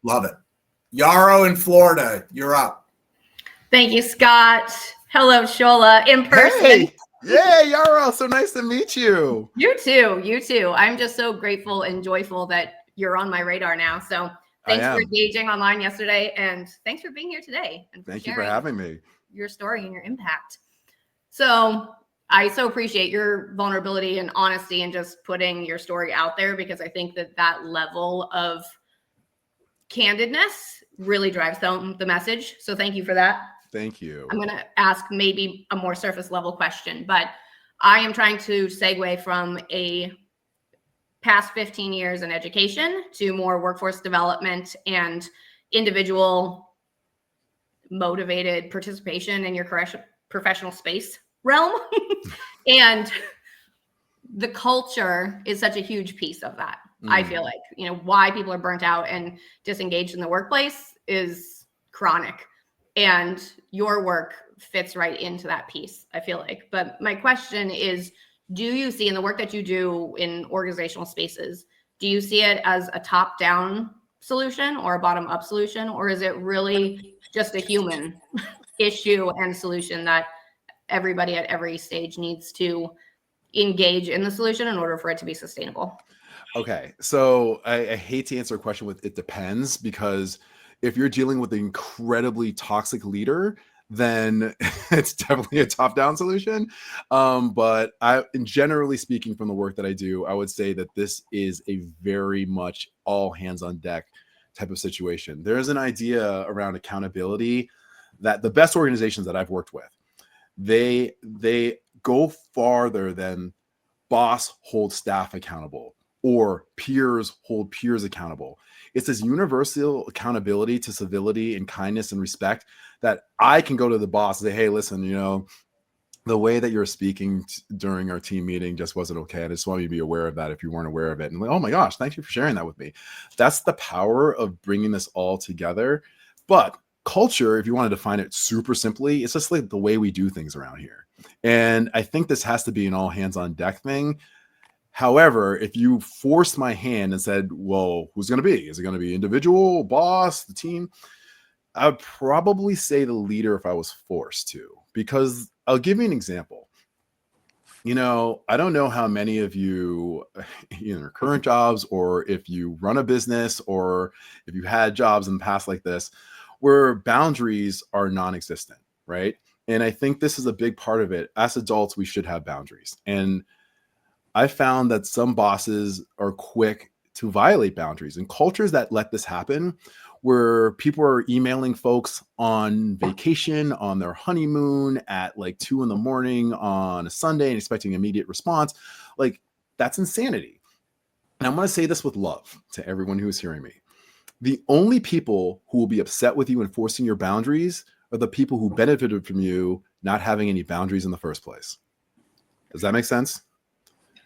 Love it. Yarrow in Florida, you're up. Thank you, Scott. Hello, Shola, in person. Hey, yeah, Yarrow, so nice to meet you. You too. You too. I'm just so grateful and joyful that you're on my radar now. So thanks for engaging online yesterday, and thanks for being here today. And thank you for having me. Your story and your impact. So I so appreciate your vulnerability and honesty and just putting your story out there, because I think that level of candidness really drives home the message. So thank you for that. Thank you. I'm going to ask maybe a more surface level question, but I am trying to segue from a past 15 years in education to more workforce development and individual motivated participation in your professional space realm. And the culture is such a huge piece of that. I feel like, why people are burnt out and disengaged in the workplace is chronic, and your work fits right into that piece, I feel like. But my question is, do you see in the work that you do in organizational spaces, do you see it as a top-down solution or a bottom-up solution, or is it really just a human issue and solution that everybody at every stage needs to engage in the solution in order for it to be sustainable? Okay, so I hate to answer a question with it depends, because if you're dealing with an incredibly toxic leader, then it's definitely a top-down solution. But generally speaking, from the work that I do, I would say that this is a very much all hands on deck type of situation. There's an idea around accountability that the best organizations that I've worked with, they go farther than boss holds staff accountable or peers hold peers accountable. It's this universal accountability to civility and kindness and respect that I can go to the boss and say, hey, listen, the way that you're speaking during our team meeting just wasn't okay. I just want you to be aware of that if you weren't aware of it. And like, oh my gosh, thank you for sharing that with me. That's the power of bringing this all together. But culture, if you want to define it super simply, it's just like the way we do things around here. And I think this has to be an all hands on deck thing. However, if you forced my hand and said, well, who's going to be? Is it going to be individual, boss, the team? I would probably say the leader if I was forced to, because I'll give you an example. I don't know how many of you in your current jobs, or if you run a business, or if you had jobs in the past like this, where boundaries are non-existent, right? And I think this is a big part of it. As adults, we should have boundaries. And I found that some bosses are quick to violate boundaries, and cultures that let this happen, where people are emailing folks on vacation, on their honeymoon at like 2 a.m. on a Sunday and expecting immediate response. Like, that's insanity. And I'm going to say this with love to everyone who is hearing me. The only people who will be upset with you enforcing your boundaries are the people who benefited from you not having any boundaries in the first place. Does that make sense?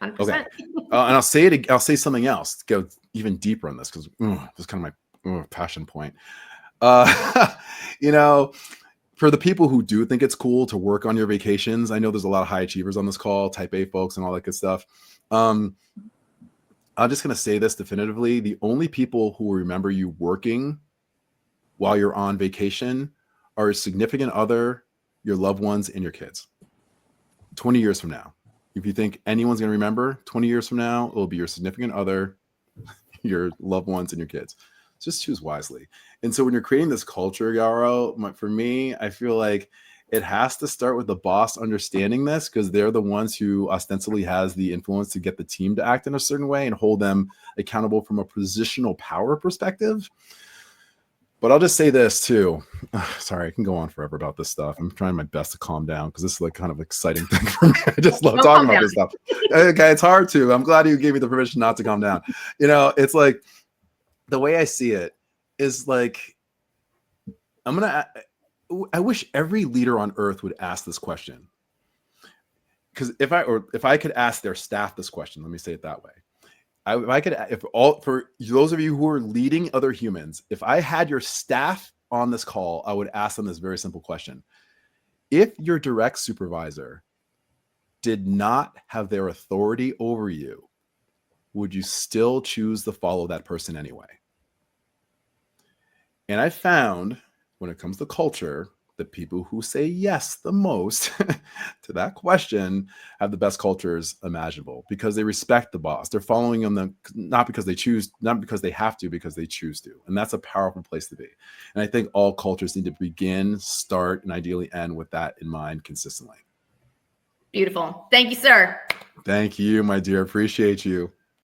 100%. Okay. And I'll say something else to go even deeper on this, because this is kind of my passion point. For the people who do think it's cool to work on your vacations, I know there's a lot of high achievers on this call, type A folks and all that good stuff. I'm just going to say this definitively. The only people who will remember you working while you're on vacation are a significant other, your loved ones, and your kids. 20 years from now. If you think anyone's going to remember 20 years from now, it will be your significant other, your loved ones, and your kids. Just choose wisely. And so when you're creating this culture, Yarrow, for me, I feel like it has to start with the boss understanding this, because they're the ones who ostensibly has the influence to get the team to act in a certain way and hold them accountable from a positional power perspective. But I'll just say this too. Sorry, I can go on forever about this stuff. I'm trying my best to calm down, because this is like kind of exciting thing for me. I just love talking about this stuff. Okay, it's hard to. I'm glad you gave me the permission not to calm down. It's like, the way I see it is like, I wish every leader on earth would ask this question. Because if I could ask their staff this question, let me say it that way. For those of you who are leading other humans, if I had your staff on this call, I would ask them this very simple question. If your direct supervisor did not have their authority over you, would you still choose to follow that person anyway? And I found when it comes to culture, the people who say yes the most to that question have the best cultures imaginable because they respect the boss. They're following them not because they choose, not because they have to, because they choose to. And that's a powerful place to be. And I think all cultures need to begin, start, and ideally end with that in mind consistently. Beautiful. Thank you, sir. Thank you, my dear. Appreciate you.